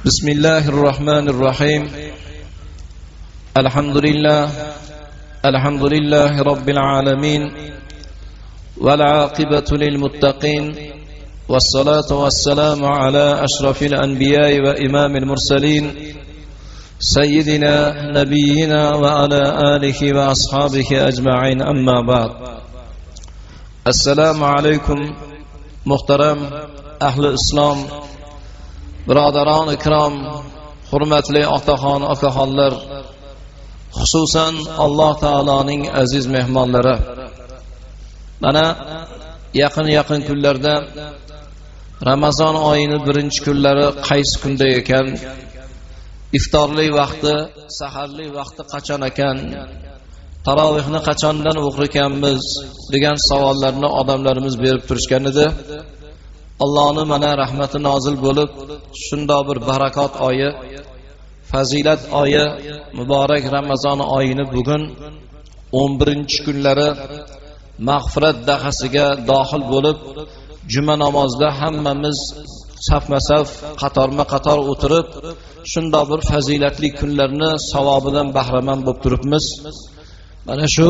بسم الله الرحمن الرحيم الحمد لله رب العالمين والعاقبة للمتقين والصلاة والسلام على أشرف الأنبياء وإمام المرسلين سيدنا نبينا وعلى آله وأصحابه أجمعين أما بعد السلام عليكم محترم أهل الإسلام birodaron ikrom, hurmatli otaxon, okaxonlar, xususan Alloh taoloning aziz mehmonlari. Mana yaqin kunlarda Ramazon oyining birinchi kunlari qaysi kunda ekan, iftorlik vaqti, saharlik vaqti qachon ekan, tarovihni qachondan o'qir ekanmiz degan savollarni odamlarimiz berib turishgan edi. Allohning mana rahmati nozil bo'lib, shunday bir barakot oyi, fazilat oyi, muborak Ramazon oyini bugun 11-kunlari mag'firat dahasiga dohil bo'lib, juma namozida hammamiz safma-saf, qatorma-qator o'tirib, shunday bir fazilatli kunlarni savobidan bahramand bo'lib turibmiz. Mana shu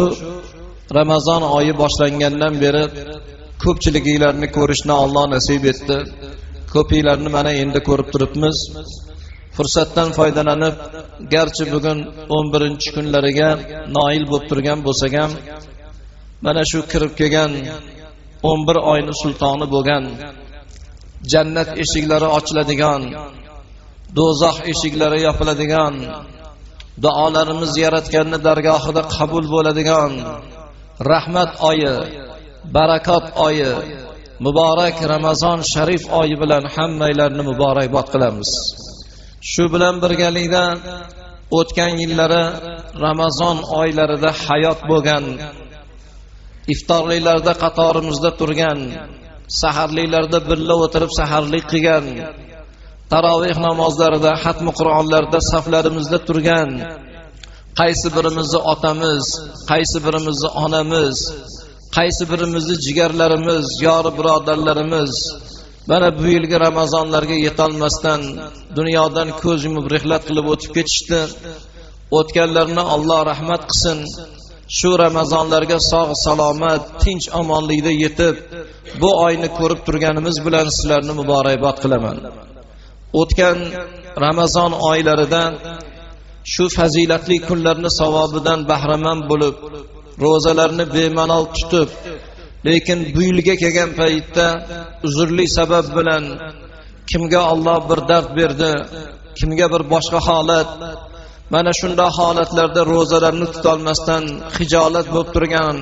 Ramazon oyi boshlangandan beri ko'pchiliklarni ko'rishni Alloh nasib etdi. Ko'pinglarni mana endi ko'rib turibmiz. Fursatdan foydalanib, garchi bugun 11-kunlariga noil bo'lib turgan bo'lsak ham, mana shu kirib kelgan 11 oyning sultoni bo'lgan, jannat eshiklari ochiladigan, do'zax eshiklari yopiladigan, duolarimiz yaratganning dargohida qabul bo'ladigan rahmat oyi, barakat oyi, muborak Ramazon sharif oyi bilan hammanglarni muborakbod qilamiz. Shu bilan birgalikda o'tgan yillari Ramazon oylarida hayot bo'lgan, iftorliklarda qatorimizda turgan, saharliklarda birga o'tirib saharlik qilgan, tarovih namozlarida, xatmi Qur'onlarda saflarimizda turgan, qaysi birimizni otamiz, qaysi birimizni onamiz, qaysi birimizni jigarlarimiz, yori birodarlarimiz mana bu yilgi Ramazonlarga yetolmasdan dunyodan ko'z yumib rihlat qilib o'tib ketishdi. O'tganlarni Alloh rahmat qilsin. Shu Ramazonlarga sog' salomat, tinch omonlikda yetib, bu oyni ko'rib turganimiz bilan sizlarni muborakbod qilaman. O'tgan Ramazon oylarida shu fazilatli kunlarni savobidan bahramand bo'lib, ro'zalarni bemalol tutib, lekin bu yilga kelgan paytda uzrli sabab bilan kimga Alloh bir dard berdi, kimga bir boshqa holat, mana shunday holatlarda ro'zalarni tutolmasdan hijolat bo'lib turgan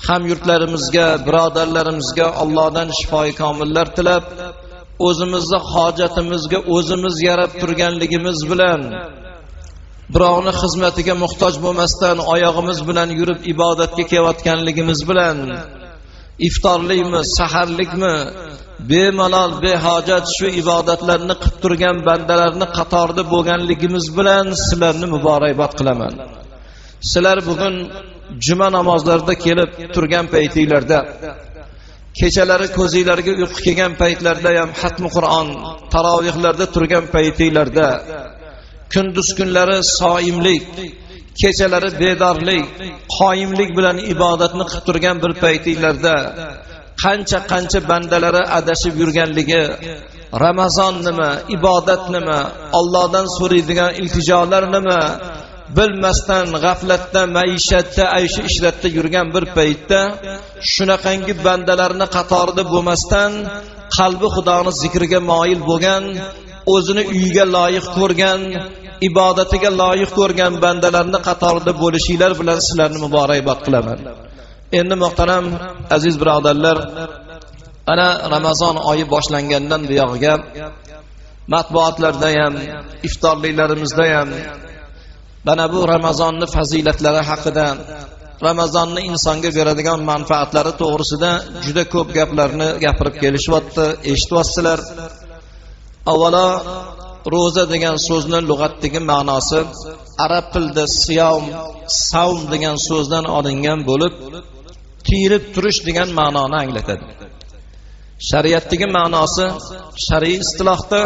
hamyurtlarimizga, birodarlarimizga Allohdan shifoi komillar tilab, o'zimizni hojatimizga o'zimiz yarab turganligimiz bilan, birovni xizmatiga muhtoj bo'lmasdan oyog'imiz bilan yurib ibodatga kelayotganligimiz bilan, iftorlikmi, saharlikmi, bemalol behojat shu ibodatlarni qilib turgan bandalarni qatorida bo'lganligimiz bilan sizlarni muborakbod qilaman. Sizlar bugun juma namozlarida kelib turgan paytinglarda, kechalari ko'zinglarga uyqu kelgan paytlarda ham xatmi Qur'on, tarovihlarda turgan paytinglarda, kunduz kunlari soimlik, kechalari bedorlik, qoyimlik bilan ibodatni qilib turgan bir paytinglarda qancha bandalari adashib yurganligi, Ramazon nima, ibodat nima, Allohdan so'raydigan iltijolar nima bilmasdan g'aflatda, maishatda, ayshi ishratda yurgan bir paytda shunaqangi bandalarni qatorida bo'lmasdan qalbi Xudoni zikriga moyil bo'lgan, o'zini uyiga loyiq ko'rgan, ibodatiga loyiq ko'rgan bandalarni qatorida bo'lishinglar bilan sizlarni muborakbod qilaman. Endi muhtaram aziz birodarlar, ana Ramazon oyi boshlangandan buyog'iga matbuotlarda ham, iftorliklarimizda ham mana bu Ramazonning fazilatlari haqida, Ramazonni insonga beradigan manfaatlari to'g'risida juda ko'p gaplarni gapirib kelishyapti, eshityapsizlar. Avvalo, ro'za degan so'zning lug'atdagi ma'nosi arab tilida savm degan so'zdan olingan bo'lib, tiyilib turish degan ma'noni anglatadi. Shariatdagi ma'nosi, shar'iy istilohda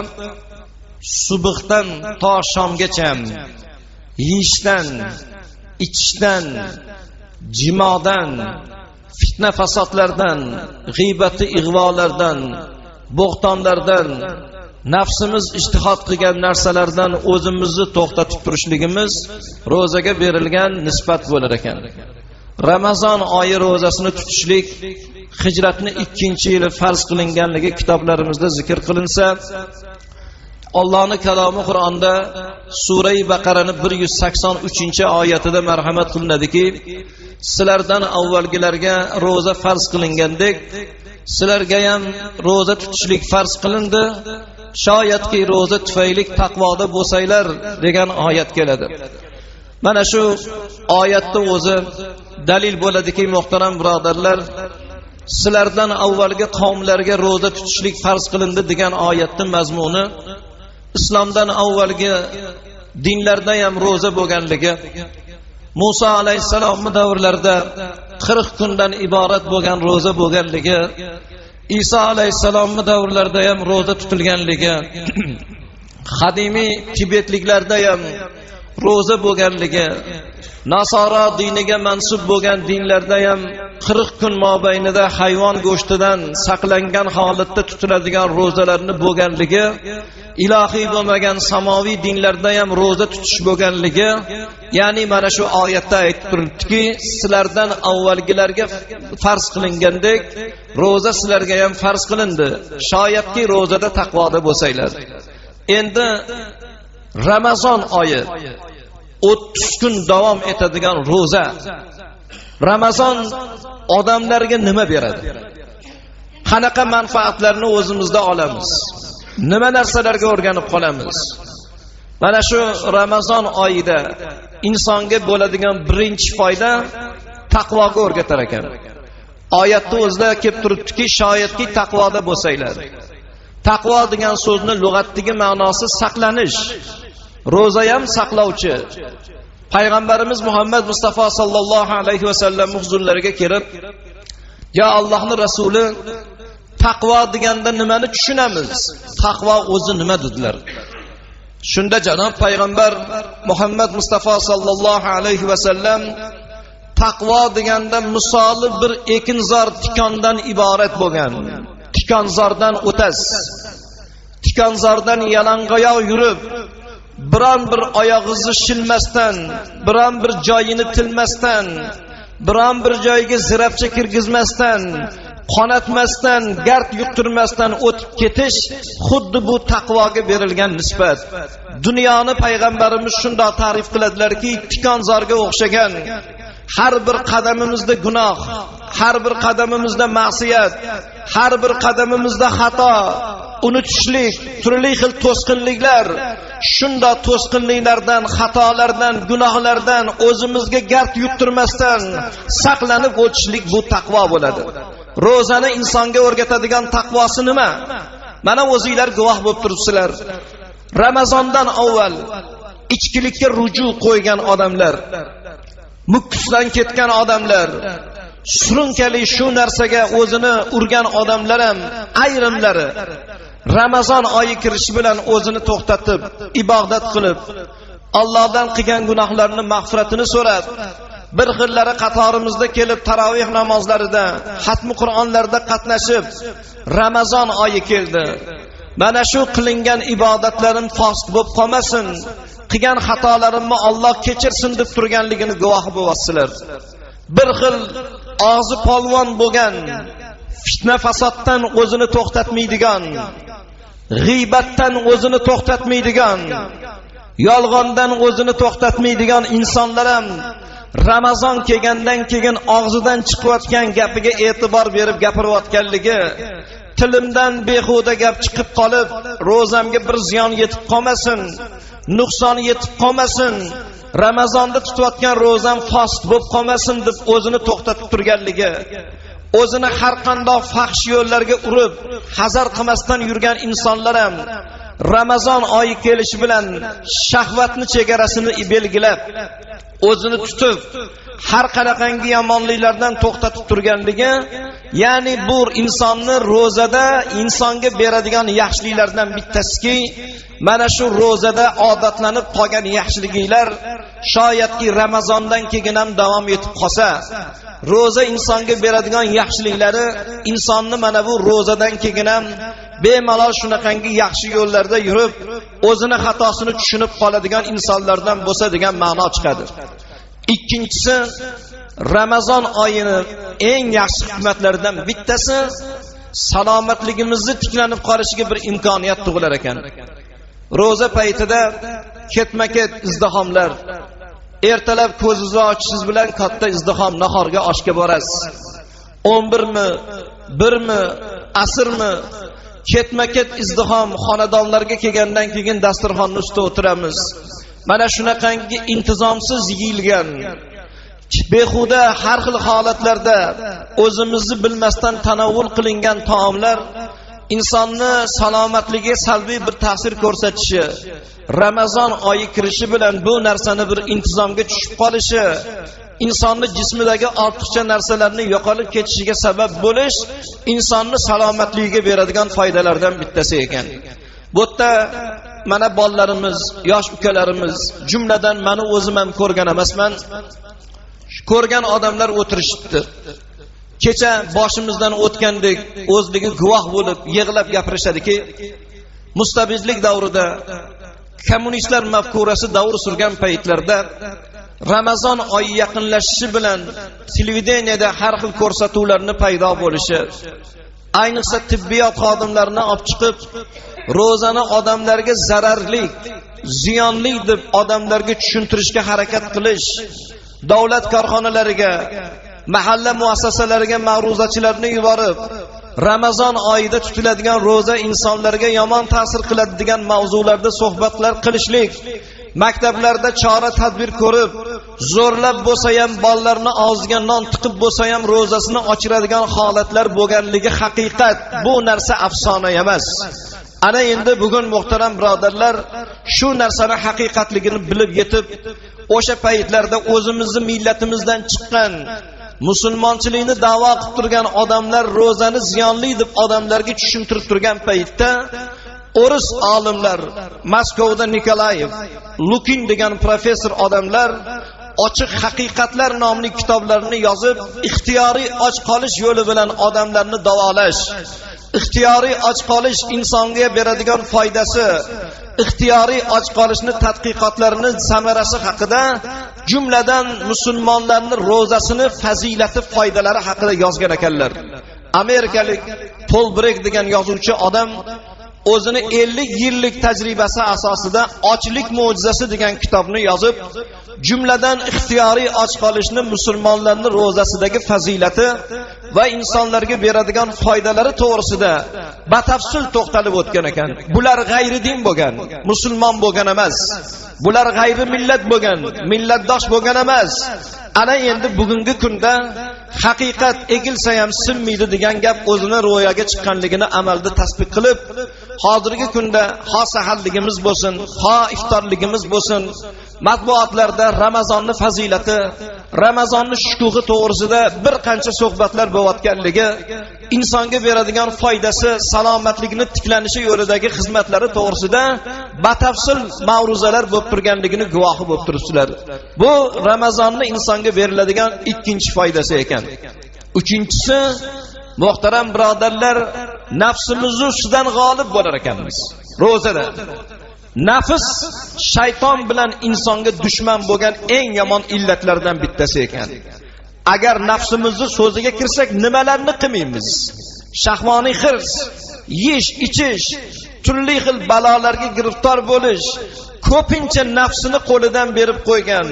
subhdan to shomgacha yeyishdan, ichishdan, jimodan, fitna fasodlardan, g'iybat ig'volardan, bo'xtonlardan, nafsimiz ijtihod qilgan narsalardan o'zimizni to'xtatib turishligimiz ro'zaga berilgan nisbat bo'lar ekan. Ramazon oyi ro'zasini tutishlik hijratning 2-yili farz qilinganligi kitoblarimizda zikr qilinsa, Allohning kalomi Qur'onda Sura-i Baqaraning 183-oyatida marhamat qilinadiki, sizlardan avvalgilarga ro'za farz qilingandek, sizlarga ham ro'za tutishlik farz qilindi. Shoyatki ro'za tufayli taqvoda bo'lsanglar degan oyat keladi. Mana shu oyatda o'zi dalil bo'ladiki, muhtaram birodarlar, sizlardan avvalgi qavmlarga ro'za tutishlik farz qilindi degan oyatning mazmuni islomdan avvalgi dinlarda ham ro'za bo'lganligi, Musa alayhissalomning davrlarida 40 kundan iborat bo'lgan ro'za bo'lganligi, Isa alayhissalomning davrlarida ham ro'za tutilganligi, qadimiy tibetliklarda ham ro'za bo'lganligi, Nasara diniga mansub bo'lgan dinlarda ham 40 kun mobaynida hayvon go'shtidan saqlangan holatda tutiladigan ro'zalarni bo'lganligi, ilohiy bo'lmagan samoviy dinlarda ham ro'za tutish bo'lganligi, ya'ni mana shu oyatda aytib turibdiki, sizlardan avvalgilarga farz qilingandek ro'za sizlarga ham farz qilindi. Shoyatki ro'zada taqvoda bo'lsanglar. Endi Ramazon oyi 30 kun davom etadigan ro'za. Ramazon odamlarga nima beradi? Qanaqa manfaatlarni o'zimizda olamiz? Nima narsalarga o'rganib qolamiz? Mana shu Ramazon oyida insonga bo'ladigan birinchi foyda taqvoga o'rgatar ekan. Oyatda o'zida kelib turibdiki, shoyatki taqvoda bo'lsanglar. Taqvo degan so'zning lug'atdagi ma'nosi saqlanish. Ro'za ham saqlovchi. Payg'ambarimiz Muhammad Mustafa sallallohu alayhi vasallam huzurlariga kelib, "Ya Allohning rasuli, taqvo deganda nimani tushunamiz? Taqvo o'zi nima?" dedilar. Shunda janob payg'ambar Muhammad Mustafa sallallohu alayhi vasallam taqvo deganda misoli bir ekinzor tikondan iborat bo'lgan. Tikonzordan o'tasiz. Tikonzordan yalangoyoq yurib, biron bir oyog'ingizni shilmasdan, biron bir joyini tilmasdan, biron bir joyga zirabcha kirgizmasdan, qonatmasdan, gard yuqtirmasdan o'tib ketish xuddi bu taqvoga berilgan nisbat. Dunyoni payg'ambarimiz shunday ta'rif qiladilarki, tikonzorga o'xshagan. Har bir qadamimizda gunoh, har bir qadamimizda ma'siyat, har bir qadamimizda xato, unutishlik, turli xil to'sqinliklar, shunda to'sqinliklardan, xatolardan, gunohlardan o'zimizga gard yuqtirmasdan saqlanib o'tishlik bu taqvo bo'ladi. Ro'zani insonga o'rgatadigan taqvosi nima? Mana o'zingizlar guvoh bo'lib turibsizlar. Ramazondan avval ichkilikka ruju qo'ygan odamlar, mukkisdan ketgan odamlar, surunkali shu narsaga o'zini urgan odamlar ham ayrimlari Ramazon oyi kirishi bilan o'zini to'xtatib, ibodat qilib, Allohdan qilgan gunohlarini mag'firatini so'rab, bir xillari qatorimizda kelib tarovih namozlarida, xatmi Qur'onlarda qatnashib, Ramazon oyi keldi. Mana shu qilingan ibodatlarim fosil bo'lib qolmasin, qilgan xatolarimni Alloh kechirsin deb turganligini guvohi bo'lasizlar. Bir xil og'zi polvon bo'lgan, fitna fasoddan o'zini to'xtatmaydigan, g'iybatdan o'zini to'xtatmaydigan, yolg'ondan o'zini to'xtatmaydigan insonlar ham Ramazon kelgandan keyin og'zidan chiqayotgan gapiga e'tibor berib gapirayotganligi, tilimdan behuda gap chiqib qolib, ro'zamga bir ziyon yetib qolmasin, nuqson yetib qolmasin, Ramazonda tutayotgan ro'zam fosil bo'lib qolmasin deb o'zini to'xtatib turganligi, o'zini har qanday fahsh yo'llarga urib, hazar qilmasdan yurgan insonlar ham Ramazon oyi kelishi bilan shahvatni chegarasini belgilab, o'zini tutib, har qanaqangi yomonliklardan to'xtatib turganligi, Ya'ni bu insonni ro'zada insonga beradigan yaxshiliklardan bittasiki, mana shu ro'zada odatlanib qolgan yaxshiliklar shoyatki Ramazondan keyin ham davom etib qolsa, ro'za insonga beradigan yaxshiliklari insonni mana bu ro'zadan keyin ham bemalol shunaqangi yaxshi yo'llarda yurib, o'zini xatosini tushunib qoladigan insonlardan bo'lsa degan ma'no chiqadi. Ikkinchisi, Ramazon oyini eng yaxshi hikmatlaridan bittasi salomatligimizni tiklanib qolishiga bir imkoniyat tug'ilar ekan. Ro'za paytida ketma-ket izdihomlar, ertalab ko'zingizni ochishingiz bilan katta izdihom, nahorga oshga borasiz. 11 mi, 1 mi, asrmi, ketma-ket izdihom xonadonlarga kelgandan keyin dasturxonning ustida o'tiramiz. Mana shunaqangi intizomsiz yeyilgan, behuda har xil holatlarda o'zimizni bilmasdan tanovvul qilingan taomlar insonni salomatligiga salbiy bir ta'sir ko'rsatishi, Ramazon oyi kirishi bilan bu narsani bir intizomga tushib qolishi, insonni jismidagi ortiqcha narsalarni yo'qolib ketishiga sabab bo'lish insonni salomatligiga beradigan foydalardan bittasi ekan. Bu yerda mana bolalarimiz, yosh ukalarimiz, jumladan meni o'zim ham ko'rgan emasman, ko'rgan odamlar o'tirishibdi. Kecha boshimizdan o'tgandek o'zligi guvoh bo'lib yig'lab gapirishadiki, mustabidlik davrida, kommunistlar mafkurasi davr surgan paytlarda Ramazon oyi yaqinlashishi bilan televideniyada har xil ko'rsatuvlarni paydo bo'lishi, ayniqsa tibbiyot xodimlarini olib chiqib ro'zani odamlarga zararli, ziyonli deb odamlarga tushuntirishga harakat qilish, davlat korxonalariga, mahalla muassasalariga ma'ruzachilarni yuborib, Ramazon oyida tutiladigan ro'za insonlarga yomon ta'sir qiladi degan mavzularda suhbatlar qilishlik, maktablarda chora tadbir ko'rib, zo'rlab bo'lsa ham bolalarni og'ziga non tiqib bo'lsa ham ro'zasini ochiradigan holatlar bo'lganligi haqiqat. Bu narsa afsona emas. Ana endi bugun muhtaram birodarlar, shu narsani haqiqatligini bilib yetib, o'sha paytlarda o'zimizni millatimizdan chiqqan, musulmonchilikni da'vo qilib turgan odamlar ro'zani ziyonli deb odamlarga tushuntirib turgan paytda o'ris olimlar, Moskvada Nikolayev, Lukin degan professor odamlar ochiq haqiqatlar nomli kitoblarini yozib, ixtiyoriy och qolish yo'li bilan odamlarni davolash, ixtiyoriy och qolish insonga beradigan foydasi, ixtiyoriy och qolishni tadqiqotlarini samarasi haqida, jumladan musulmonlarning ro'zasini fazilati, foydalari haqida yozgan ekanlar. Amerikalik Paul Brek degan yozuvchi odam o'zini 50 yillik tajribasi asosida Ochlik mo'jizasi degan kitobni yozib, jumladan ixtiyoriy och qolishni, musulmonlarning ro'zasidagi fazilati va insonlarga beradigan foydalari to'g'risida batafsil to'xtalib o'tgan ekan. Bular g'ayri din bo'lgan, musulmon bo'lgan emas. Bular g'ayri millat bo'lgan, millatdosh bo'lgan emas. Ana endi bugungi kunda haqiqat egilsa ham sinmaydi degan gap o'zini ro'yaga chiqqanligini amalda tasdiq qilib, hozirgi kunda ho saharligimiz bo'lsin, ho iftorligimiz bo'lsin, matbuotlarda Ramazonni fazilati, Ramazonni shukuhi to'g'risida bir qancha suhbatlar bo'layotganligi, insonga beradigan foydasi, salomatligini tiklanishi yo'lidagi xizmatlari to'g'risida batafsil ma'ruzalar bo'lib turganligini guvohi bo'lib turibsizlar. Bu Ramazonni insonga beriladigan ikkinchi foydasi ekan. Uchinchisi, muhtaram birodarlar, nafsimizni ustidan g'olib bo'lar ekanmiz. Ro'zada nafs shayton bilan insonga dushman bo'lgan eng yomon illatlardan bittasi ekan. Agar nafsimizni so'ziga kirsak, nimalarni qilmaymiz? Shahvoniy hirs, yeyish, ichish, turli xil balolarga giriftor bo'lish, ko'pincha nafsini qo'lidan berib qo'ygan,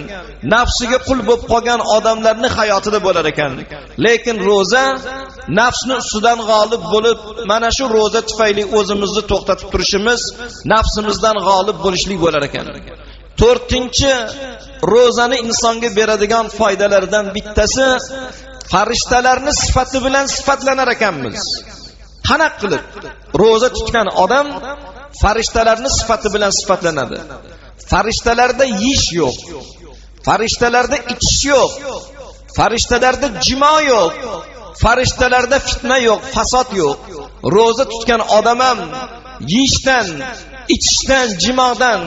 nafsiga qul bo'lib qolgan odamlarning hayotida bo'lar ekan. Lekin ro'za nafsni ustidan g'olib bo'lib, mana shu ro'za tufayli o'zimizni to'xtatib turishimiz, nafsimizdan g'olib bo'lishlik bo'lar ekan. To'rtinchi, ro'zani insonga beradigan foydalaridan bittasi, farishtalarni sifati bilan sifatlanar ekanmiz. Qanaq qilib ro'za tutgan odam farishtalarni sifati bilan sifatlanadi? Farishtalarda yeyish yo'q, farishtalarda ichish yo'q, farishtalarda jimo yo'q, farishtalarda fitna yo'q, fasod yo'q. Roza tutgan odam ham yeyishdan, ichishdan, jimodan,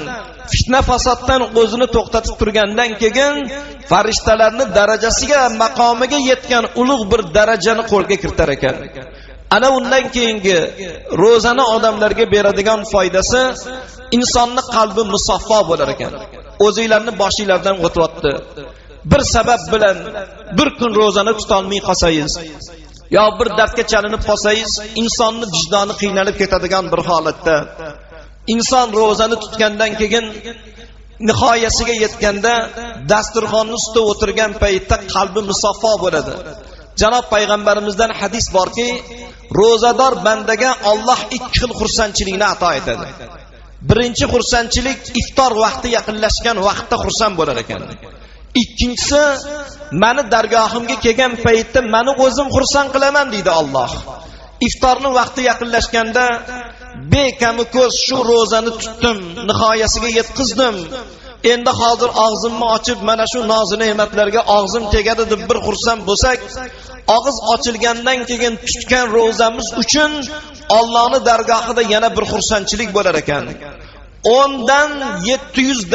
fitna fasoddan o'zini to'xtatib turgandan keyin farishtalarning darajasiga, maqomiga yetgan ulug' bir darajani qo'lga kiritar ekan. Ana undan keyingi ro'zani odamlarga beradigan foydasi insonning qalbi musaffo bo'lar ekan. O'zingizlarni boshingizlardan o'tyapti. Bir sabab bilan bir kun ro'zani tutolmay qolsangiz, yo bir dardga chalinib qolsangiz, insonning vijdoni qiynalib ketadigan bir holatda inson ro'zani tutgandan keyin nihoyasiga yetganda dasturxonning ustida o'tirgan paytda qalbi musaffo bo'ladi. Janob payg'ambarimizdan hadis borki, ro'zador bandaga Alloh ikki xil xursandchilikni ato etadi. Birinchi xursandchilik iftor vaqti yaqinlashgan vaqtda xursand bo'lar ekan. Ikkinchisi, meni dargohimga kelgan paytda meni o'zim xursand qilaman deydi Alloh. Iftorning vaqti yaqinlashganda bekami ko'z shu ro'zani tutdim, nihoyasiga yetkazdim. Endi hozir og'zimni ochib mana shu noz ne'matlarga og'zim tegadi deb bir xursand bo'lsak, og'iz ochilgandan keyin tutgan ro'zamiz uchun Allohning dargohida yana bir xursandchilik bo'lar ekan. 10 dan 700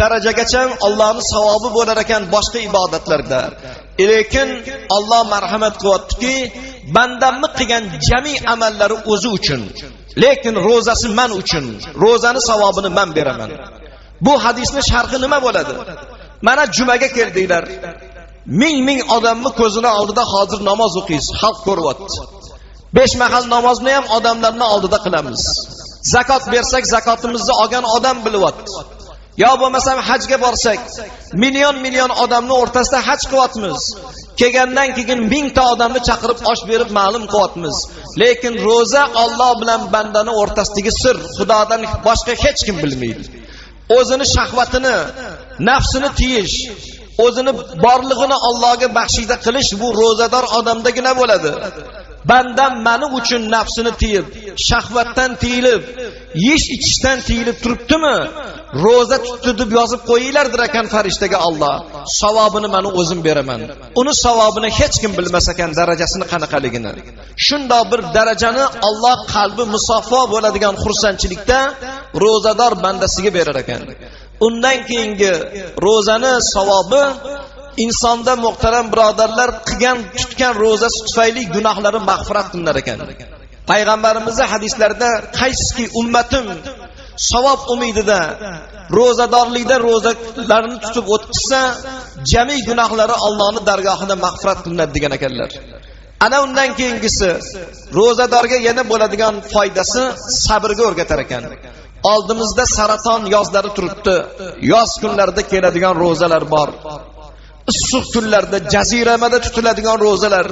darajagacha Allohning savobi bo'lar ekan boshqa ibodatlarda. Lekin Alloh marhamat qilyaptiki, bandamni qilgan jami amallari o'zi uchun, lekin ro'zasi men uchun. Ro'zani savobini men beraman. Bu hadisning sharhi nima bo'ladi? Mana jumaga keldinglar. Ming odamni ko'zini oldida hozir namoz o'qiysiz, xalq ko'ryapti. 5 mahal namozni ham odamlarning oldida qilamiz. Zakot bersak, zakotimizni olgan odam bilyapti. Yo bo'lmasam hajga borsak, million odamning o'rtasida haj qilyapmiz. Kelgandan keyin 1000 ta odamni chaqirib osh berib ma'lum qilyapmiz. Lekin ro'za Alloh bilan bandani o'rtasidagi sir, Xudodan boshqa hech kim bilmaydi. O'zini shahvatini, nafsini tiyish, o'zini borlig'ini Allohga baxshida qilish bu ro'zador odamdagina bo'ladi. Bandam meni uchun nafsini tiyib, shahvatdan tiyilib, yeyish ichishdan tiyilib turibdimi? Ro'za tutdi deb yozib qo'yinglardir ekan farishtaga Alloh. Savobini meni o'zim beraman. Uni savobini hech kim bilmas ekan, darajasini qanaqaligini. Shunda bir darajani Alloh qalbi musaffo bo'ladigan xursandchilikda ro'zador bandasiga berar ekan. Undan keyingi ro'zani savobi insonda muhtaram birodarlar qilgan tutgan ro'zasi tufayli gunohlari mag'firat qilinar ekan. Payg'ambarimizning hadislarida qaysiki ummatim savob umidida ro'zadorlikda ro'zalarni tutib o'tsa, jami gunohlari Allohning dargohida mag'firat qilinadi degan ekanlar. Ana undan keyingisi ro'zadorga yana bo'ladigan foydasi sabrga o'rgatar ekan. Oldimizda saraton yozlari turibdi. Yoz kunlarida keladigan ro'zalar bor. Issiq kunlarda jaziramada tutiladigan ro'zalar,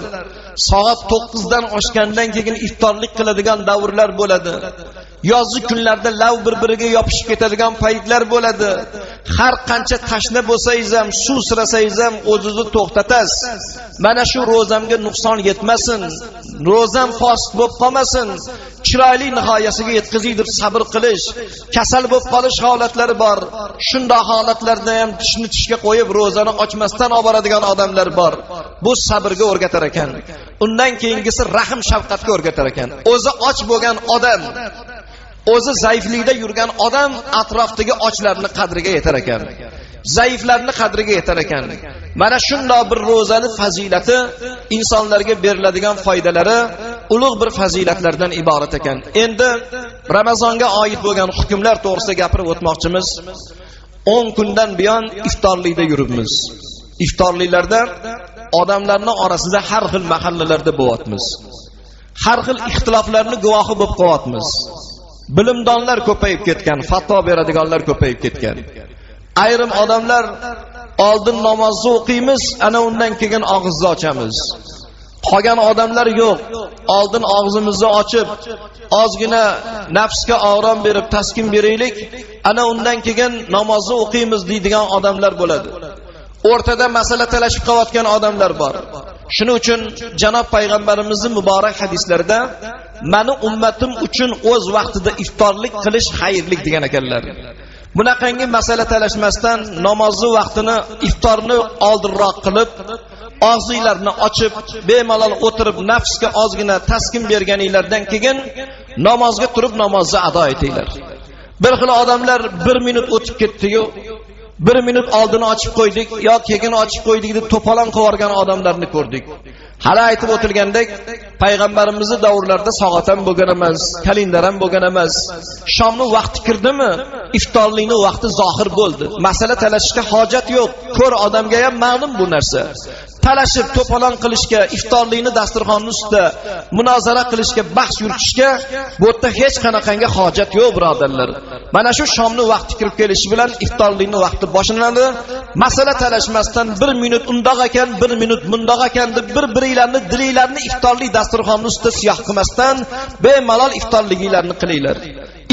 soat 9 dan oshgandan keyin iftorlik qiladigan davrlar bo'ladi. Yozgi kunlarda lav bir-biriga yopishib ketadigan paytlar bo'ladi. Har qancha tashna bo'lsangiz ham, suv sirasangiz ham o'zingizni to'xtatasiz. Mana shu ro'zamga nuqson yetmasin, ro'zam fosil bo'lib qolmasin, chiroyli nihoyasiga yetkazay deb sabr qilish, kasal bo'lib qolish holatlari bor. Shunday holatlarda ham tishni tishga qo'yib ro'zani ochmasdan olib boradigan odamlar bor. Bu sabrga o'rgatar ekan. Undan keyingisi rahm shafqatga o'rgatar ekan. O'zi och bo'lgan odam, o'zi zaiflikda yurgan odam atrofdagi ochlarning qadriga yetar ekan. Zaiflarning qadriga yetar ekan. Mana shunday bir ro'zani fazilati, insonlarga beriladigan foydalari ulug' bir fazilatlardan iborat ekan. Endi Ramazonga oid bo'lgan hukmlar to'g'risida gapirib o'tmoqchimiz. 10 kundan buyon iftorlikda yuribmiz. Iftorliklarda odamlarning orasida har xil mahallalarda bo'lyapmiz. Har xil ixtiloflarning guvohi bo'lib qolyapmiz. Bilimdonlar ko'payib ketgan, fatvo beradiganlar ko'payib ketgan. Ayrim odamlar oldin namozni o'qiymiz, ana undan keyin og'izni ochamiz. Qolgan odamlar yo'q. Oldin og'zimizni ochib, ozgina nafsga orom berib, taskin beraylik, ana undan keyin namozni o'qiymiz deydigan odamlar bo'ladi. O'rtada masala talashib qolayotgan odamlar bor. Shuning uchun janob payg'ambarimizning muborak hadislarida meni ummatim uchun o'z vaqtida iftorlik qilish xayrlik degan ekanlar. Bunaqangi masala talashmasdan namozni vaqtini iftorni oldinroq qilib, og'zinglarni ochib bemalol o'tirib nafsga ozgina taskin berganinglardan keyin namozga turib namozni ado etinglar. Bir xil odamlar 1 minut o'tib ketdi-yu, 1 minut oldini ochib qo'ydik yo keyin ochib qo'ydik deb to'polon qilib yuborgan odamlarni ko'rdik. Hali aytib o'tilgandek, payg'ambarimizning davrlarida soat ham bo'lgan emas, kalendar ham bo'lgan emas. Shomning vaqti kirdimi, iftorlikning vaqti zohir bo'ldi. Masala talashishga hojat yo'q. Ko'r odamga ham ma'lum bu narsa. Talashib to'polon qilishga, iftorlikni dasturxonning ustida munozara qilishga, bahs yuritishga bu yerda hech qanaqangi hojat yo'q, birodarlar. Mana shu shomning vaqti kirib kelishi bilan iftorlikning vaqti boshlanadi. Masala talashmasdan 1 minut undoq ekan, 1 minut mundoq ekan deb bir-biringlarni dilinglarni iftorlik dasturxonning ustida siyoh qilmasdan bemalol iftorliginglarni qilinglar.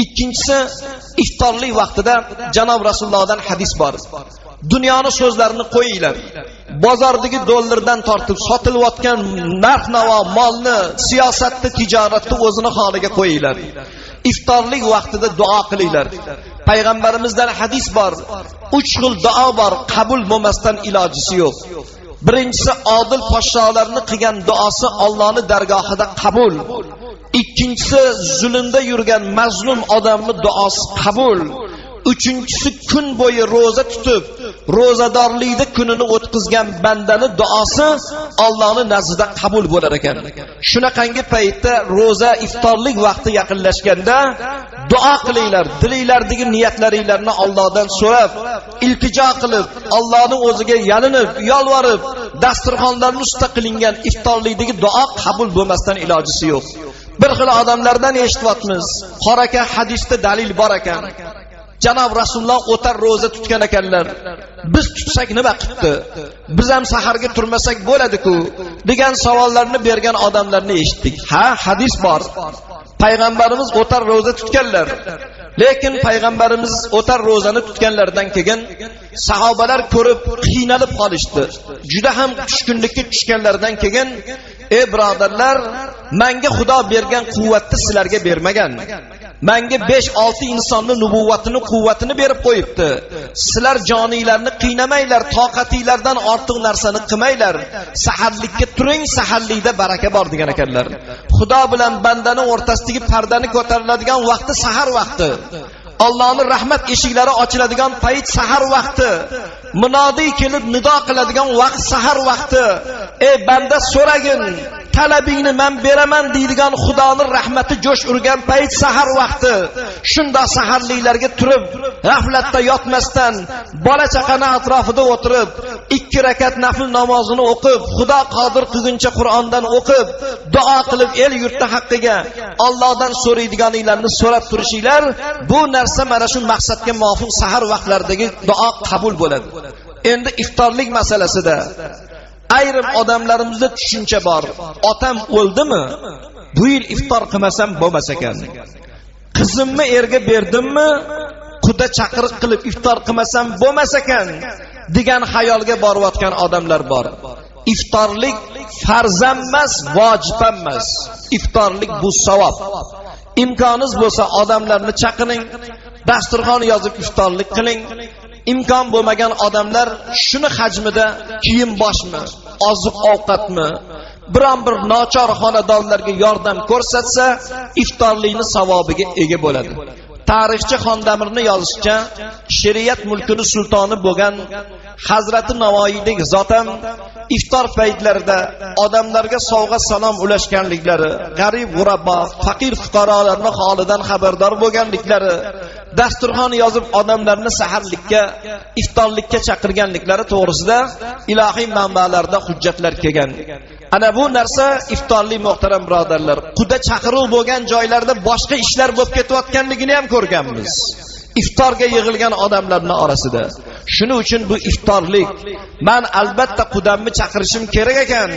Ikkinchisi, iftorlik vaqtida janob Rasulullohdan hadis bor. Dunyoni so'zlarini qo'yinglar. Bozordagi dollardan tortib sotilayotgan narx-navo molni, siyosatni, tijoratni o'zini holiga qo'yinglar. Iftorlik vaqtida duo qilinglar. Payg'ambarimizdan hadis bor. 3 xil duo bor, qabul bo'lmasdan ilojisi yo'q. Birinchisi, odil podsholarning qilgan duosi Allohning dargohida qabul. Ikkinchisi, zulmda yurgan mazlum odamning duosi qabul. Uchinchisi, kun bo'yi roza tutib, rozadorlikda kunini o'tkazgan bandani duosi Allohning nazdida qabul bo'lar ekan. Shunaqangi paytda roza iftorlik vaqti yaqinlashganda duo qilinglar. Dilinglardagi niyatlaringlarni Allohdan so'rab, iltijo qilib, Allohning o'ziga yalinib, yolvorib, dasturxonlarning ustida qilingan iftorlikdagi duo qabul bo'lmasdan ilojisi yo'q. Bir xil odamlardan eshityapmiz. Qoraka hadisda dalil bor ekan. Janob Rasululloh o'tar roza tutgan ekanlar. Biz tutsak nima qildi? Biz ham saharga turmasak bo'ladi-ku degan savollarni bergan odamlarni eshitdik. Ha, hadis bor. Payg'ambarimiz o'tar roza tutganlar. Lekin payg'ambarimiz o'tar rozani tutganlardan keyin sahobalar ko'rib qiynalib qolishdi. Juda ham tushkunlikka tushganlardan keyin, ey birodarlar, menga Xudo bergan quvvatni sizlarga bermagan. Menga 5-6 insonning nubuvvatini, quvvatini berib qo'yibdi. Sizlar joninglarni qiynamanglar, toqatinglardan ortiq narsani qilmanglar. Saharlikka turing, saharlikda baraka bor degan ekanlar. Xudo bilan bandaning o'rtasidagi pardani ko'tariladigan vaqti sahar vaqti. Allohning rahmat eshiklari ochiladigan payt sahar vaqti. Munodiy kelib nido qiladigan vaqt sahar vaqti. Ey banda, so'ragin, talabingni men beraman deydigan Xudoning rahmati jo'sh urgan payt sahar vaqti. Shunda saharliklarga turib, g'aflatda yotmasdan, bola chaqani atrofida o'tirib, 2 rakat nafl namozini o'qib, Xudo qodir qilguncha Qur'ondan o'qib, duo qilib el yurtni haqqiga Allohdan so'raydiganinglarni so'rab turishinglar, bu narsa mana shu maqsadga muvofiq sahar vaqtlaridagi duo qabul bo'ladi. Endi iftorlik masalasida ayrim odamlarimizda tushuncha bor. Otam o'ldimi? Bu yil iftor qilmasam bo'lmas ekan. Qizimni erga berdimmi? Quda chaqiriq qilib iftor qilmasam bo'lmas ekan degan xayolga borayotgan odamlar bor. Iftorlik farz emas, vojib emas. Iftorlik bu savob. Imkoningiz bo'lsa odamlarni chaqiring, dasturxon yozib iftorlik qiling. Imkon bo'lmagan odamlar shuni hajmida kiyim boshmi, oziq ovqatmi, biron bir nochor xonadonlarga yordam ko'rsatsa, iftorlikning savobiga ega bo'ladi. Tarixchi Xondamirni yozishicha, shariat mulkining sultoni bo'lgan Hazrati Navoiydek zot ham iftor paytlarida odamlarga sovg'a salom ulashganliklari, g'arib, g'urabbo, faqir fuqarolarning holidan xabardor bo'lganliklari, dasturxon yozib odamlarni saharlikka, iftorlikka chaqirganliklari to'g'risida ilohiy manbalarda hujjatlar kelgan. Ana bu narsa iftorlik, muhtaram birodarlar, quda chaqiruv bo'lgan joylarda boshqa ishlar bo'lib ketayotganligini ham ko'rganmiz. Iftorga yig'ilgan odamlarning orasida. Shuning uchun bu iftorlik, men albatta qudamni chaqirishim kerak ekan,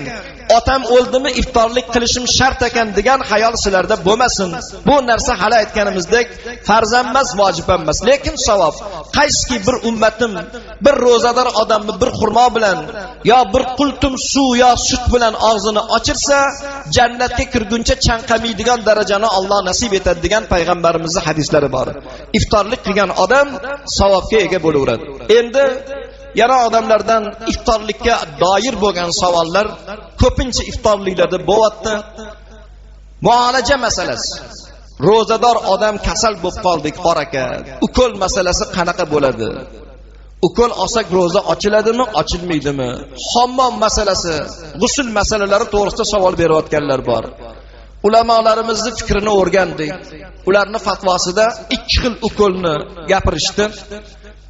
otam o'ldimi iftorlik qilishim shart ekan degan xayol sizlarda bo'lmasin. Bu narsa hali aytganimizdek farz emas, vojib emas, lekin savob. Qaysiki bir ummatim bir ro'zador odamni bir xurmo bilan yo bir qultum suv yo sut bilan og'zini ochirsa, jannatga kirguncha chanqamaydigan darajani Alloh nasib etadi degan payg'ambarimizning hadislari bor. Iftorlik qilgan odam savobga ega bo'laveradi. Endi yana odamlardan iftorlikka doir bo'lgan savollar ko'pincha iftorliklarda bo'lyapti. Muolaja masalasi. Ro'zador odam kasal bo'lib qoldik, qor aka. Ukol masalasi qanaqa bo'ladi? Ukol olsak ro'za ochiladimi, ochilmaydimi? Hammom masalasi, g'usl masalalari to'g'risida savol berayotganlar bor. Ulamolarimizning fikrini o'rgandik. Ularning fatvosida ikki xil ukolni gapirishdi.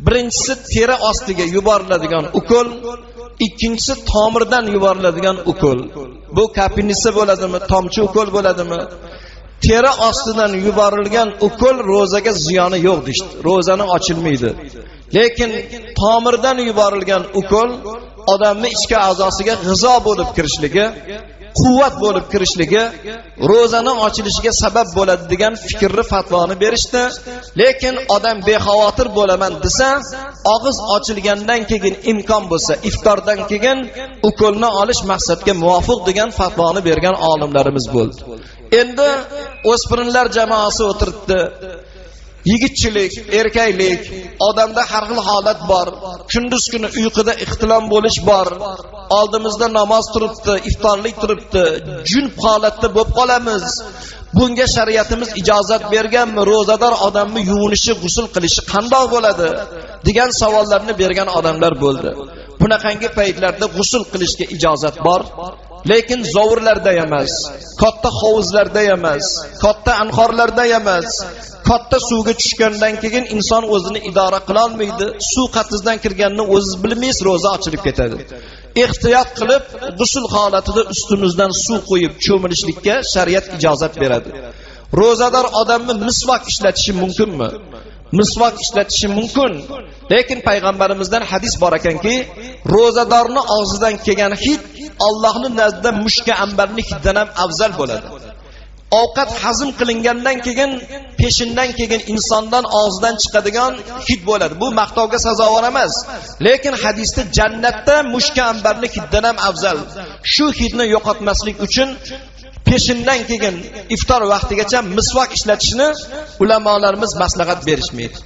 Birinchisi teri ostiga yuboriladigan ukol, ikkinchisi tomirdan yuboriladigan ukol. Bu kapinisi bo'ladimi, tomchi ukol bo'ladimi? Teri ostidan yuborilgan ukol ro'zaga ziyoni yo'q deydi. Ro'zani ochilmaydi. Lekin tomirdan yuborilgan ukol odamning ichki a'zosiga g'izo bo'lib kirishligi, quvvat bo'lib kirishligi, ro'zaning ochilishiga sabab bo'ladi degan fikrni fatvoni berishdi. Lekin odam bexavotir bo'laman desa, og'iz ochilgandan keyin imkon bo'lsa, iftordan keyin ukolni olish maqsadga muvofiq degan fatvoni bergan olimlarimiz bo'ldi. Endi o'spirinlar jamoasi o'tiribdi. Yigitchilik, erkaklik, odamda har xil holat bor. Kunduz kuni uyquda ixtilom bo'lish bor. Oldimizda namoz turibdi, iftorlik turibdi. Junub holatda bo'lib qolamiz. Bunga shariatimiz ijozat berganmi? Ro'zador odamni yuvinishi, g'usl qilishi qanday bo'ladi? degan savollarni bergan odamlar bo'ldi. Bunaqangi paytlarda g'usl qilishga ijozat bor. Lekin zovurlarda emas, katta hovuzlarda emas, katta anhorlarda emas. Katta suvga tushgandan keyin inson o'zini idora qila olmaydi. Suv qatizdan kirganini o'zingiz bilmaysiz, ro'za ochilib ketadi. Ehtiyot qilib, g'usl holatida ustimizdan suv qo'yib cho'milishlikka shariat ijozat beradi. Ro'zador odamni misvak ishlatishi mumkinmi? Misvak ishlatishi mumkin. Lekin payg'ambarimizdan hadis bor ekanki, ro'zadorni og'zidan kelgan hid Allohning nazdida mushka ambarning hididan ham afzal bo'ladi. Ovqat hazm qilingandan keyin, peshindan keyin insondan og'zidan chiqadigan hid bo'ladi. Bu maqtovga sazovor emas. Lekin hadisda jannatda mushka ambarning hididan ham afzal. Shu hidni yo'qotmaslik uchun peshindan keyin iftor vaqtigacha misvak ishlatishni ulamolarimiz maslahat berishmaydi.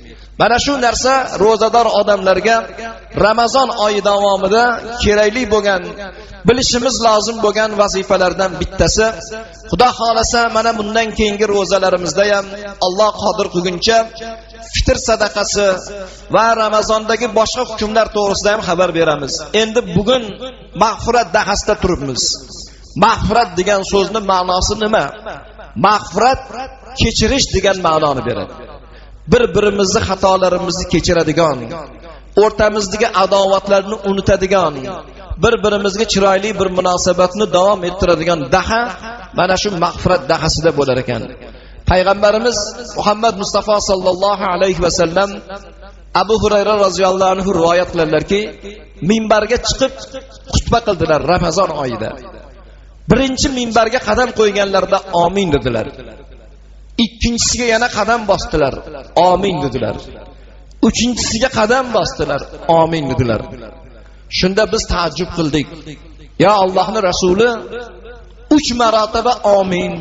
Mana shu narsa ro'zador odamlarga Ramazon oyi davomida kerakli bo'lgan, bilishimiz lozim bo'lgan vazifalardan bittasi. Xudo xolasa mana bundan keyingi ro'zalarimizda ham Alloh qodir qilguncha fitr sadaqasi va Ramazondagi boshqa hukmlar to'g'risida ham xabar beramiz. Endi bugun mag'firat dahasida turibmiz. Mag'firat degan so'zning ma'nosi nima? Mag'firat kechirish degan ma'noni beradi. Bir-birimizni xatolarimizni kechiradigan, o'rtamizdagi adovatlarni unutadigan, bir-birimizga chiroyli bir munosabatni davom ettiradigan daha mana shu mag'firat dahasida bo'lar ekan. Payg'ambarimiz Muhammad Mustafa sallallohu alayhi va sallam Abu Hurayra roziyallohu anhu rivoyat qiladilarki, minbarga chiqib xutba qildilar Ramazon oyida. Birinchi minbarga qadam qo'yganlarida amin dedilar. Ikkinchisiga yana qadam bosdilar, amin dedilar. Uchinchisiga qadam bosdilar, amin dedilar. Shunda biz taajjub qildik. Ya Allohning rasuli 3 marotaba amin,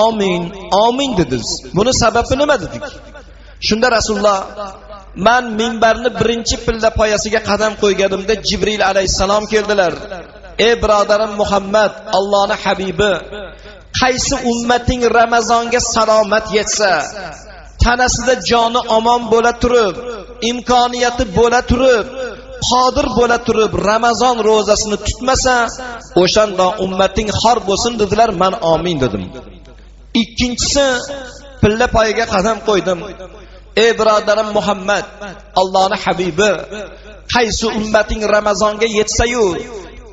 amin, amin dedingiz. Buni sababi nima dedik? Shunda Rasululloh, men minbarni birinchi pilla poyasiga qadam qo'yganimda Jibril alayhisalom keldilar. Ey birodarim Muhammad, Allohning habibi, qaysi ummating Ramazonga salomat yetsa, tanasida joni omon bo'la turib, imkoniyati bo'la turib, qodir bo'la turib Ramazon ro'zasini tutmasa, o'shanda ummating xor bo'lsin dedilar, men amin dedim. Ikkinchisi pilla poyiga qadam qo'ydim. Ey birodarim Muhammad, Allohning habibi, qaysi ummating Ramazonga yetsa-yu,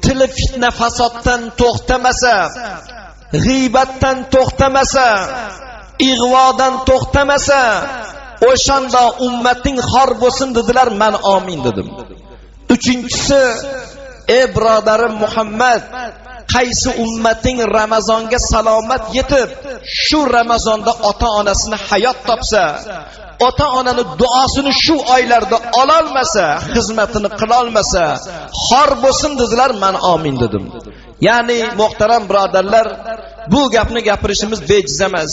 tili fitna fasoddan to'xtamasa, g'iybatdan to'xtamasa, ig'vodan to'xtamasa, o'shanda ummating xor bo'lsin dedilar, men amin dedim. Uchinchisi, ey birodarim Muhammad, qaysi ummating Ramazonga salomat yetib, shu Ramazonda ota-onasini hayot topsa, ota-onani duosini shu oylarda ola olmasa, xizmatini qila olmasa, xor bo'lsin dedilar, men amin dedim. Ya'ni muhtaram birodarlar, bu gapni gapirishimiz bejiz emas.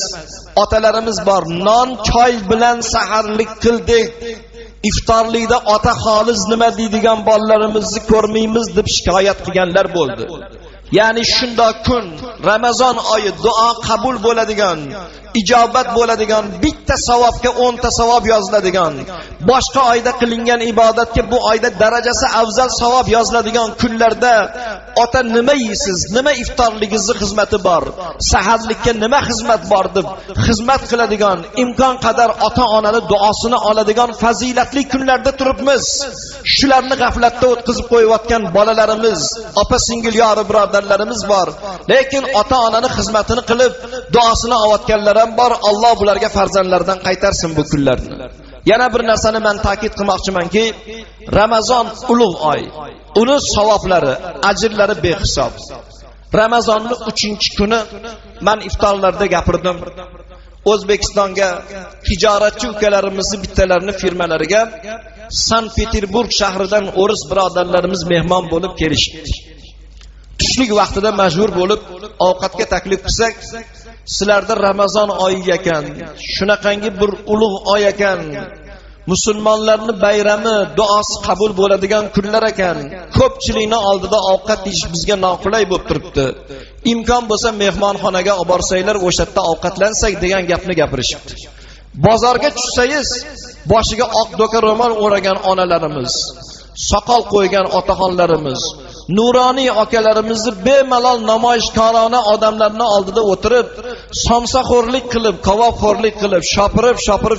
Otalarimiz bor, non choy bilan saharlik qildik. iftorlikda ota xolis nima deydigan bolalarimizni ko'rmaymiz deb shikoyat qilganlar bo'ldi. Ya'ni shunday kun, Ramazon oyi duo qabul bo'ladigan, ijobat bo'ladigan, bitta savobga 10 ta savob yoziladigan, boshqa oyda qilingan ibodatga bu oyda darajasi afzal savob yoziladigan kunlarda ota nima yeysiz, nima iftorligingizga xizmati bor, saharlikka nima xizmat bor deb xizmat qiladigan, imkon qadar ota-onani duosini oladigan fazilatli kunlarda turibmiz. Shularni g'aflatda o'tkazib qo'yayotgan bolalarimiz, opa-singil yori birodarlarimiz bor. Lekin ota-onani xizmatini qilib, duosini olayotganlar ham bor. Alloh bularga farzandlaridan qaytarsin bu kunlarni. Yana bir narsani men ta'kid qilmoqchimanki, Ramazon ulug' oy. Uni savoblari, ajrlari behisob. Ramazonning 3-kuni men iftorlarda gapirdim. O'zbekistonga tijoratchi ukalarimizni bittalarini firmalariga Sankt-Peterburg shahridan o'ris birodarlarimiz mehmon bo'lib kelishdi. Tushlik vaqtida majbur bo'lib ovqatga taklif qilsak, sizlarda Ramazon oyi ekan, shunaqangi bir ulug' oy ekan, musulmonlarning bayrami, duosi qabul bo'ladigan kunlar ekan, ko'pchilikning oldida ovqat yeyish bizga noqulay bo'lib turibdi. Imkon bo'lsa mehmonxonaga olib borsanglar, o'sha yerda ovqatlansak degan gapni gapirishibdi. Bozorga tushsangiz, boshiga oq do'ka ro'mol o'ragan onalarimiz, soqol qo'ygan otaxonlarimiz, nuroniy akalarimizni bemalol namoyishkorona odamlarning oldida o'tirib, somsaxo'rlik qilib, kavobxo'rlik qilib, shopirib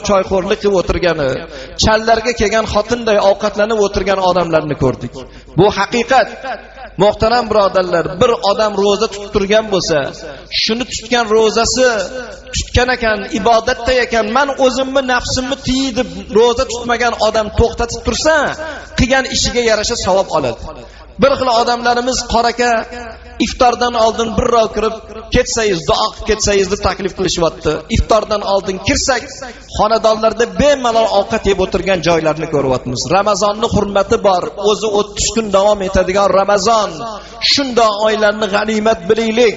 choyxo'rlik qilib o'tirgani, challarga kelgan xotinday ovqatlanib o'tirgan odamlarni ko'rdik. Bu haqiqat. Muhtaram birodarlar, bir odam roza tutib turgan bo'lsa, shuni tutgan rozasi tutgan ekan, ibodatda ekan, men o'zimni nafsimni tiyib roza tutmagan odam to'xtatib tursa, qilgan ishiga yarasha savob oladi. Bir xil odamlarimiz qoraka iftordan oldin bir roq kirib ketsangiz, duo qilib ketsangiz deb taklif qilishyapti. Iftordan oldin kirsak, xonadonlarda bemalol ovqat yeb o'tirgan joylarni ko'ryapmiz. Ramazonning hurmati bor. O'zi 30 kun davom etadigan Ramazon. Shunda oylarni g'animat bilaylik.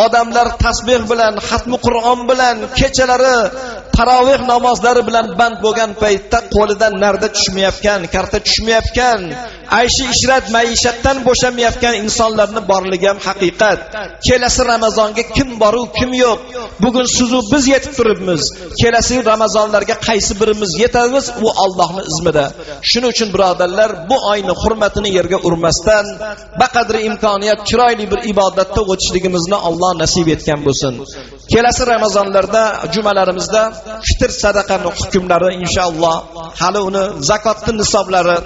Odamlar tasbih bilan, xatmi Qur'on bilan, kechalari taroveh namozlari bilan band bo'lgan paytda qo'lidan narda tushmayotgan, karta tushmayotgan, ayshi ishrat maishatdan bo'shamayotgan insonlarning borligi ham haqiqat. Kelasi Ramazonga kim bor u, kim yo'q? Bugun sizu biz yetib turibmiz. Kelasi Ramazonlarga qaysi birimiz yetamiz? U Allohning izmida. Shuning uchun birodarlar, bu oyni hurmatini yerga urmasdan, baqadri imkoniyat chiroyli bir ibodatda o'tishligimizni Alloh nasib etgan bo'lsin. Kelasi Ramazonlarda, jumalarimizda fitr sadaqaning hukmlari inshaalloh, hali uni zakotning nisoblari,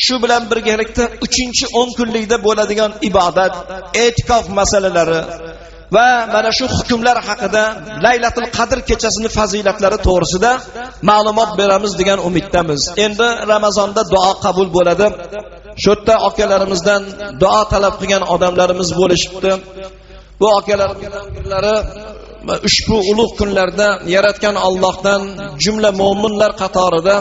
shu bilan birgalikda 3-10 kunlikda bo'ladigan ibodat, e'tikof masalalari va mana shu hukmlar haqida Laylatul Qadr kechasining fazilatlari to'g'risida ma'lumot beramiz degan umiddamiz. Endi Ramazonda duo qabul bo'ladi. Shu yerda akalarimizdan duo talab qilgan odamlarimiz bo'lishibdi. Bu akalarimizdan birlari ushbu ulug' kunlarda yaratgan Allohdan jumla mo'minlar qatorida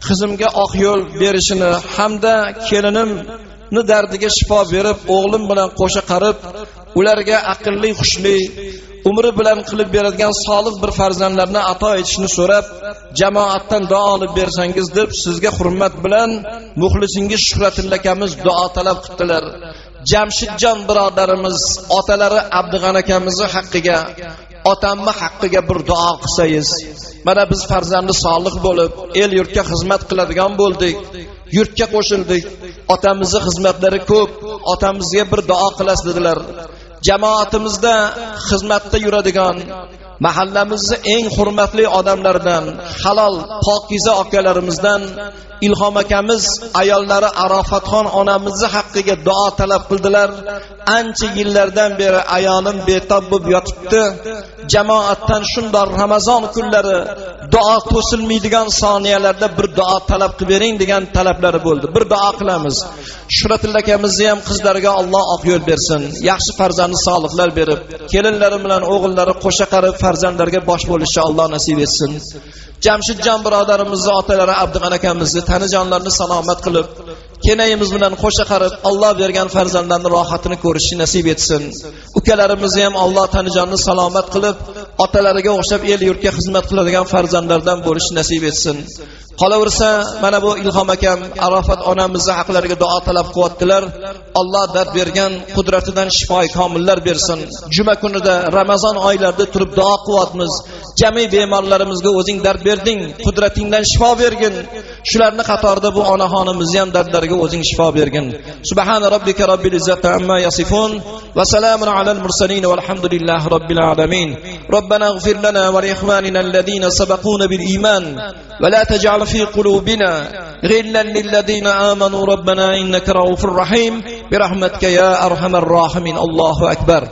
qizimga oq yo'l berishini hamda kelinimni dardiga shifo berib, o'g'lim bilan qo'sha qarib, ularga aqlli, xushli, umri bilan qilib beradigan solih bir farzandlarni ato etishni so'rab, jamoatdan duo olib bersangiz deb sizga hurmat bilan muxlisingiz Shuhratilla akamiz duo talab qildilar. Jamshidjon birodarimiz otalari Abdug'ani akamizni haqqiga, otamni haqqiga bir duo qilsangiz, mana biz farzandi solih bo'lib, el yurtga xizmat qiladigan bo'ldik, yurtga qo'shildik, otamizning xizmatlari ko'p, otamizga bir duo qilasiz dedilar. Jamoatimizda xizmatda yuradigan, mahallamizning eng hurmatli odamlaridan, halol, pokiza akalarimizdan Ilhom akamiz ayollari Arofatxon onamizni haqqiga duo talab qildilar. Ancha yillardan beri ayonim betob bo'lib yotibdi. Jamoatdan shunday Ramazon kunlari duo to'silmaydigan soniyalarda bir duo talab qilib bering degan talablari bo'ldi. Bir duo qilamiz. Shuhratilla akamizni ham qizlariga Alloh oq yo'l bersin. Yaxshi farzandli solihlar berib, kelinlari bilan o'g'illari qo'sha qarib farzandlarga bosh bo'lishni Alloh nasib etsin. Jamshidjon birodarimizni otalari Abdug'ani akamizni tanijonlarni salomat qilib, kenayimiz bilan qo'sha qarib Alloh bergan farzandlarning rohatini ko'rishni nasib etsin. Ukalarimizni ham Alloh tanijonni salomat qilib, otalariga o'xshab el yurtga xizmat qiladigan farzandlardan bo'lishni nasib etsin. Qolaversa, mana bu Ilhom akam Arafat onamizni haqlariga duo talab qilyaptilar. Alloh dard bergan qudratidan shifoi komillar bersin. Juma kunida Ramazon oylarida turib duo qilyapmiz. Jami bemorlarimizga o'zing dard berding, qudratingdan shifo bergin. Shularni qatorida bu onaxonimizni ham dardlariga o'zing shifo bergin. Subhana robbika robbil izzati amma yasifun va salamun alal mursalin valhamdulillahi robbil alamin. Robbana ighfir lana va li ikhwanina alladhina sabaquna bil iman va la taj'al في قلوبنا غلا للذين آمنوا ربنا إنك رؤوف رحيم برحمتك يا أرحم الراحمين. الله أكبر.